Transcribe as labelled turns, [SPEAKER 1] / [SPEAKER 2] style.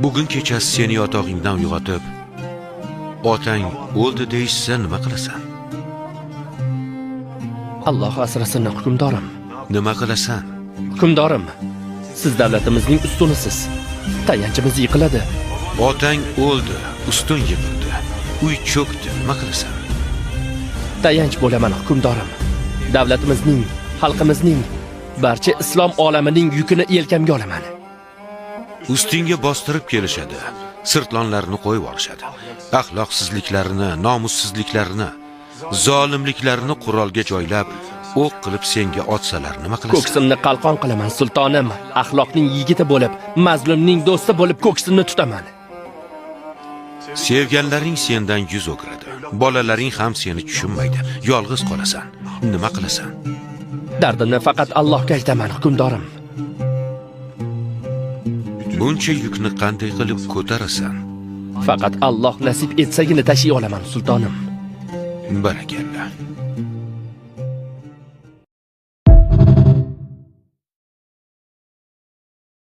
[SPEAKER 1] Bugun kechasi seni yotog'ingdan uyg'otib, otang o'ldi deyishsa nima qilasan?
[SPEAKER 2] Alloh asrasin hukmdorim.
[SPEAKER 1] Nima qilasan?
[SPEAKER 2] Hukmdorim, siz davlatimizning ustunisiz. Tayanchimiz yiqiladi.
[SPEAKER 1] Otang o'ldi, ustun yiqildi, uy cho'kdi, nima qilasan?
[SPEAKER 2] Tayanch bo'laman hukmdorim. Davlatimizning, xalqimizning, barcha islom olamining yukini yelkamga olaman.
[SPEAKER 1] Ustingga bostirib kelishadi, sirtlonlarni qo'yib olishadi. Axloqsizliklarini, nomussizliklarini, zolimliklarini qurolga joylab, o'q qilib senga otsalar nima qilasan?
[SPEAKER 2] Ko'ksimni qalqon qilaman sultonim. Axloqning yigiti bo'lib, mazlumning do'sti bo'lib ko'ksimni tutaman.
[SPEAKER 1] Sevganlaring sendan yuz o'giradi. Bolalaring ham seni tushunmaydi. Yolg'iz qolasan. Nima qilasan?
[SPEAKER 2] Dardimni faqat Allohga aytaman hukmdorim.
[SPEAKER 1] Buncha yukni qanday qilib ko'tarasan?
[SPEAKER 2] Faqat Alloh nasib etsagina tashiy olaman sultonim.
[SPEAKER 1] Barakalla.